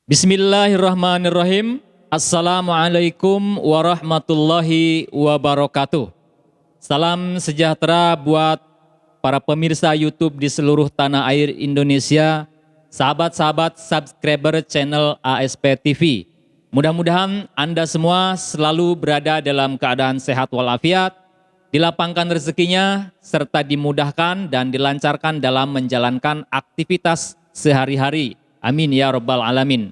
Bismillahirrahmanirrahim. Assalamualaikum warahmatullahi wabarakatuh. Salam sejahtera buat para pemirsa YouTube di seluruh tanah air Indonesia, sahabat-sahabat subscriber channel ASP TV. Mudah-mudahan Anda semua selalu berada dalam keadaan sehat walafiat, dilapangkan rezekinya, serta dimudahkan dan dilancarkan dalam menjalankan aktivitas sehari-hari. Amin ya rabbal alamin.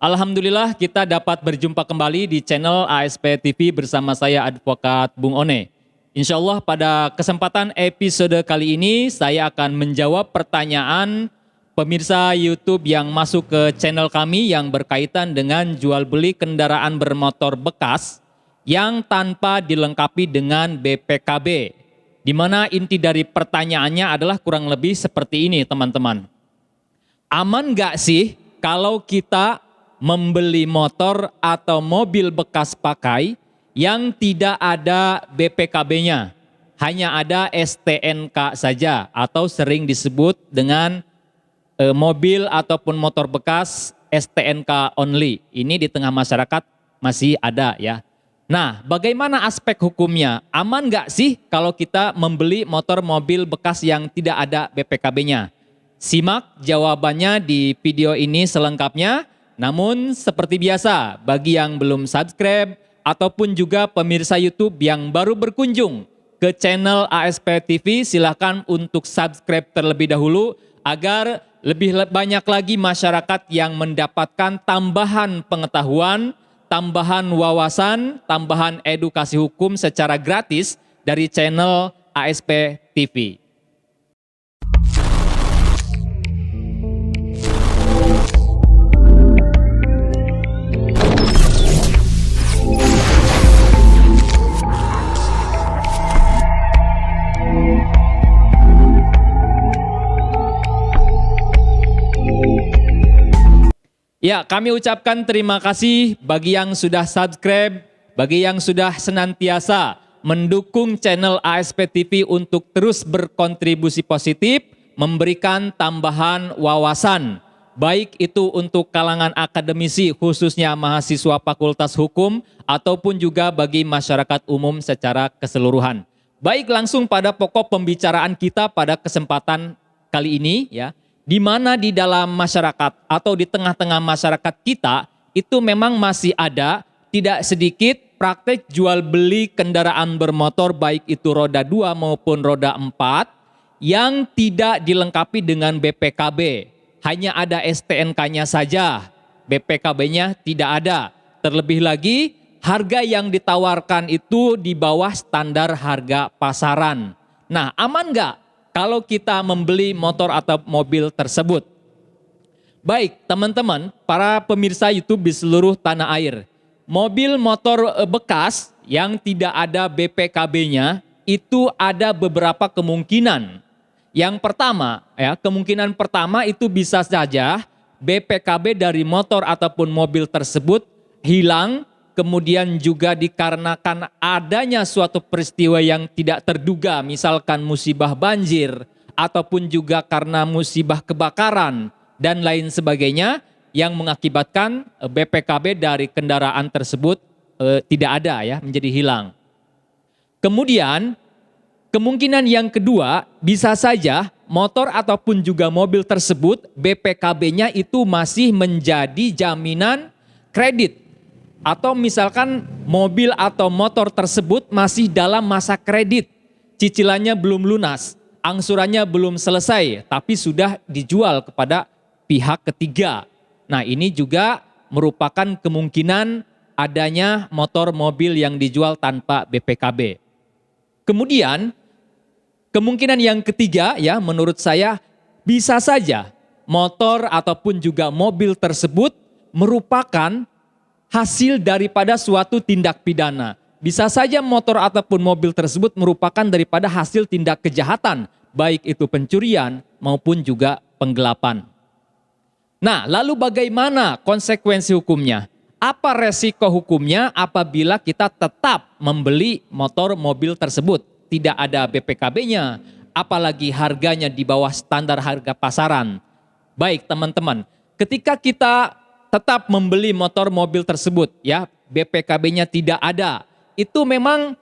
Alhamdulillah kita dapat berjumpa kembali di channel ASP TV bersama saya Advokat Bung One. Insya Allah pada kesempatan episode kali ini saya akan menjawab pertanyaan pemirsa YouTube yang masuk ke channel kami yang berkaitan dengan jual beli kendaraan bermotor bekas yang tanpa dilengkapi dengan BPKB. Di mana inti dari pertanyaannya adalah kurang lebih seperti ini teman-teman. Aman nggak sih kalau kita membeli motor atau mobil bekas pakai yang tidak ada BPKB-nya, hanya ada STNK saja atau sering disebut dengan mobil ataupun motor bekas STNK only. Ini di tengah masyarakat masih ada ya. Nah, bagaimana aspek hukumnya? Aman nggak sih kalau kita membeli motor mobil bekas yang tidak ada BPKB-nya? Simak jawabannya di video ini selengkapnya. Namun seperti biasa, bagi yang belum subscribe ataupun juga pemirsa YouTube yang baru berkunjung ke channel ASP TV, silahkan untuk subscribe terlebih dahulu agar lebih banyak lagi masyarakat yang mendapatkan tambahan pengetahuan, tambahan wawasan, tambahan edukasi hukum secara gratis dari channel ASP TV. Ya, kami ucapkan terima kasih bagi yang sudah subscribe, bagi yang sudah senantiasa mendukung channel ASP TV untuk terus berkontribusi positif, memberikan tambahan wawasan, baik itu untuk kalangan akademisi khususnya mahasiswa Fakultas Hukum ataupun juga bagi masyarakat umum secara keseluruhan. Baik, langsung pada pokok pembicaraan kita pada kesempatan kali ini ya. Di mana di dalam masyarakat atau di tengah-tengah masyarakat kita itu memang masih ada tidak sedikit praktek jual beli kendaraan bermotor baik itu roda 2 maupun roda 4 yang tidak dilengkapi dengan BPKB. Hanya ada STNK-nya saja, BPKB-nya tidak ada. Terlebih lagi harga yang ditawarkan itu di bawah standar harga pasaran. Nah, aman nggak kalau kita membeli motor atau mobil tersebut? Baik teman-teman, para pemirsa YouTube di seluruh tanah air. Mobil motor bekas yang tidak ada BPKB-nya itu ada beberapa kemungkinan. Yang pertama, ya, kemungkinan pertama itu bisa saja BPKB dari motor ataupun mobil tersebut hilang, kemudian juga dikarenakan adanya suatu peristiwa yang tidak terduga, misalkan musibah banjir, ataupun juga karena musibah kebakaran, dan lain sebagainya, yang mengakibatkan BPKB dari kendaraan tersebut tidak ada ya, menjadi hilang. Kemudian, kemungkinan yang kedua, bisa saja motor ataupun juga mobil tersebut, BPKB-nya itu masih menjadi jaminan kredit. Atau misalkan mobil atau motor tersebut masih dalam masa kredit, cicilannya belum lunas, angsurannya belum selesai, tapi sudah dijual kepada pihak ketiga. Nah, ini juga merupakan kemungkinan adanya motor mobil yang dijual tanpa BPKB. Kemudian, kemungkinan yang ketiga ya menurut saya bisa saja motor ataupun juga mobil tersebut merupakan hasil daripada suatu tindak pidana. Bisa saja motor ataupun mobil tersebut merupakan daripada hasil tindak kejahatan, baik itu pencurian maupun juga penggelapan. Nah, lalu bagaimana konsekuensi hukumnya? Apa resiko hukumnya apabila kita tetap membeli motor mobil tersebut? Tidak ada BPKB-nya, apalagi harganya di bawah standar harga pasaran. Baik teman-teman, ketika kita tetap membeli motor mobil tersebut ya, BPKB-nya tidak ada. Itu memang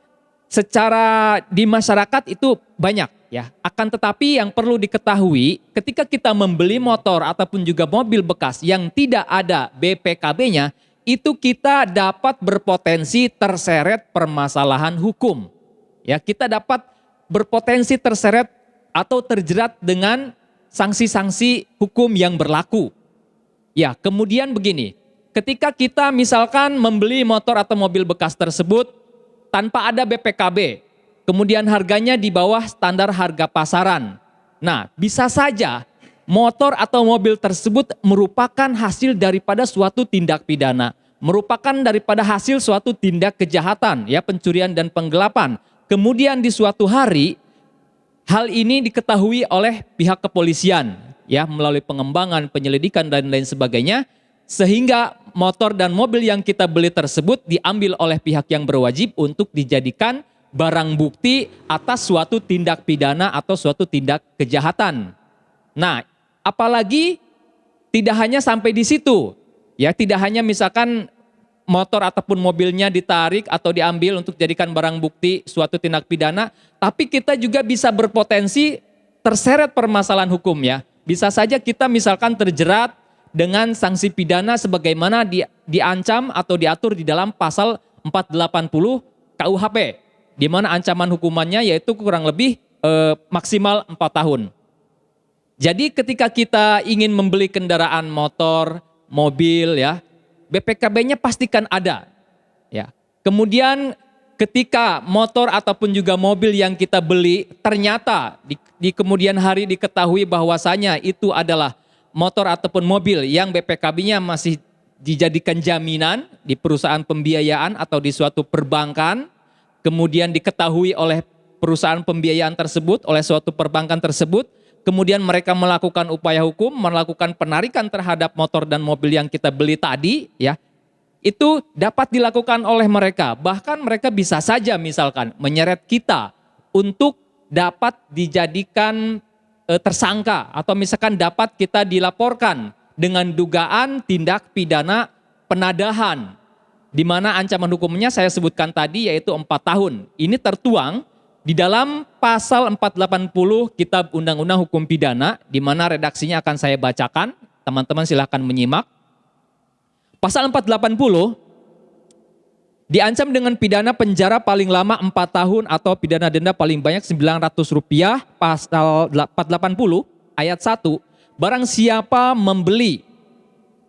secara di masyarakat itu banyak ya. Akan tetapi yang perlu diketahui ketika kita membeli motor ataupun juga mobil bekas yang tidak ada BPKB-nya, itu kita dapat berpotensi terseret permasalahan hukum. Ya, kita dapat berpotensi terseret atau terjerat dengan sanksi-sanksi hukum yang berlaku. Ya, kemudian begini, ketika kita misalkan membeli motor atau mobil bekas tersebut tanpa ada BPKB, kemudian harganya di bawah standar harga pasaran. Nah, bisa saja motor atau mobil tersebut merupakan hasil daripada suatu tindak pidana, merupakan daripada hasil suatu tindak kejahatan, ya, pencurian dan penggelapan. Kemudian di suatu hari, hal ini diketahui oleh pihak kepolisian, ya, melalui pengembangan, penyelidikan dan lain sebagainya, sehingga motor dan mobil yang kita beli tersebut diambil oleh pihak yang berwajib untuk dijadikan barang bukti atas suatu tindak pidana atau suatu tindak kejahatan. Nah, apalagi tidak hanya sampai di situ, ya, tidak hanya misalkan motor ataupun mobilnya ditarik atau diambil untuk jadikan barang bukti suatu tindak pidana, tapi kita juga bisa berpotensi terseret permasalahan hukum, ya. Bisa saja kita misalkan terjerat dengan sanksi pidana sebagaimana diancam atau diatur di dalam pasal 480 KUHP, di mana ancaman hukumannya yaitu kurang lebih maksimal 4 tahun. Jadi ketika kita ingin membeli kendaraan motor, mobil, ya, BPKB-nya pastikan ada. Ya. Kemudian ketika motor ataupun juga mobil yang kita beli ternyata di kemudian hari diketahui bahwasanya itu adalah motor ataupun mobil yang BPKB-nya masih dijadikan jaminan di perusahaan pembiayaan atau di suatu perbankan, kemudian diketahui oleh perusahaan pembiayaan tersebut, oleh suatu perbankan tersebut, kemudian mereka melakukan upaya hukum, melakukan penarikan terhadap motor dan mobil yang kita beli tadi, ya, itu dapat dilakukan oleh mereka. Bahkan mereka bisa saja misalkan menyeret kita untuk dapat dijadikan tersangka atau misalkan dapat kita dilaporkan dengan dugaan tindak pidana penadahan, di mana ancaman hukumnya saya sebutkan tadi yaitu 4 tahun. Ini tertuang di dalam pasal 480 Kitab Undang-Undang Hukum Pidana, di mana redaksinya akan saya bacakan, teman-teman silahkan menyimak. Pasal 480 diancam dengan pidana penjara paling lama 4 tahun atau pidana denda paling banyak Rp900. Pasal 480 ayat 1, barang siapa membeli,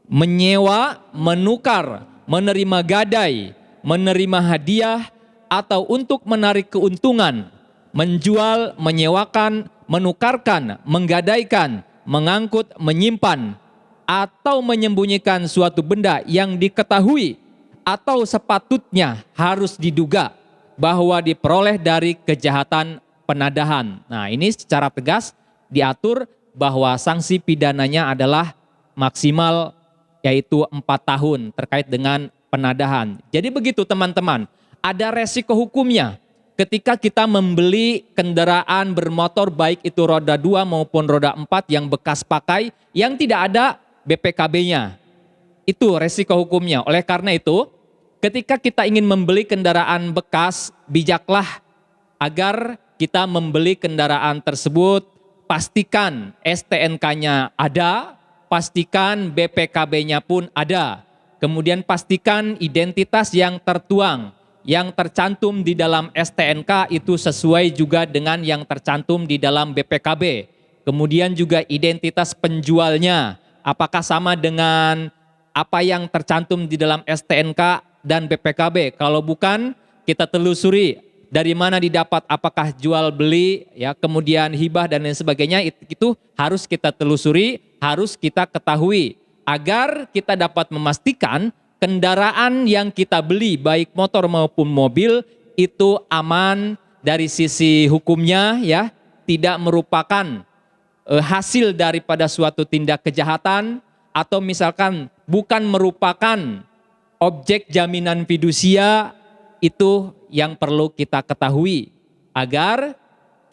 menyewa, menukar, menerima gadai, menerima hadiah, atau untuk menarik keuntungan, menjual, menyewakan, menukarkan, menggadaikan, mengangkut, menyimpan, atau menyembunyikan suatu benda yang diketahui atau sepatutnya harus diduga bahwa diperoleh dari kejahatan penadahan. Nah, ini secara tegas diatur bahwa sanksi pidananya adalah maksimal yaitu 4 tahun terkait dengan penadahan. Jadi begitu teman-teman, ada resiko hukumnya ketika kita membeli kendaraan bermotor baik itu roda 2 maupun roda 4 yang bekas pakai yang tidak ada BPKB-nya. Itu resiko hukumnya. Oleh karena itu, ketika kita ingin membeli kendaraan bekas, bijaklah agar kita membeli kendaraan tersebut, pastikan STNK-nya ada, pastikan BPKB-nya pun ada. Kemudian pastikan identitas yang tertuang, yang tercantum di dalam STNK itu sesuai juga dengan yang tercantum di dalam BPKB. Kemudian juga identitas penjualnya, apakah sama dengan apa yang tercantum di dalam STNK dan BPKB. Kalau bukan, kita telusuri dari mana didapat, apakah jual beli, ya, kemudian hibah dan lain sebagainya, itu harus kita telusuri, harus kita ketahui agar kita dapat memastikan kendaraan yang kita beli baik motor maupun mobil itu aman dari sisi hukumnya, ya, tidak merupakan hasil daripada suatu tindak kejahatan atau misalkan bukan merupakan objek jaminan fidusia. Itu yang perlu kita ketahui agar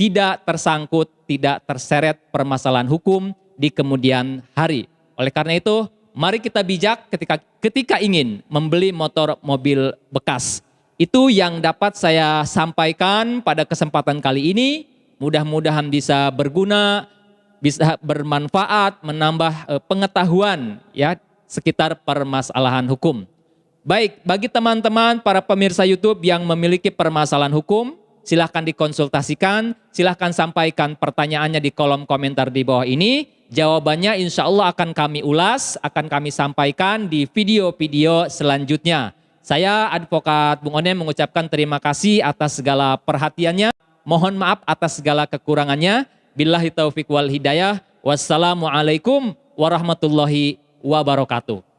tidak tersangkut, tidak terseret permasalahan hukum di kemudian hari. Oleh karena itu, Mari kita bijak ketika ingin membeli motor mobil bekas. Itu yang dapat saya sampaikan pada kesempatan kali ini. Mudah-mudahan bisa berguna, bisa bermanfaat, menambah pengetahuan ya sekitar permasalahan hukum. Baik, bagi teman-teman para pemirsa YouTube yang memiliki permasalahan hukum, silahkan dikonsultasikan, silahkan sampaikan pertanyaannya di kolom komentar di bawah ini. Jawabannya insya Allah akan kami ulas, akan kami sampaikan di video-video selanjutnya. Saya Advokat Bung Onim mengucapkan terima kasih atas segala perhatiannya. Mohon maaf atas segala kekurangannya. Billahi taufiq wal hidayah. Wassalamualaikum warahmatullahi wabarakatuh.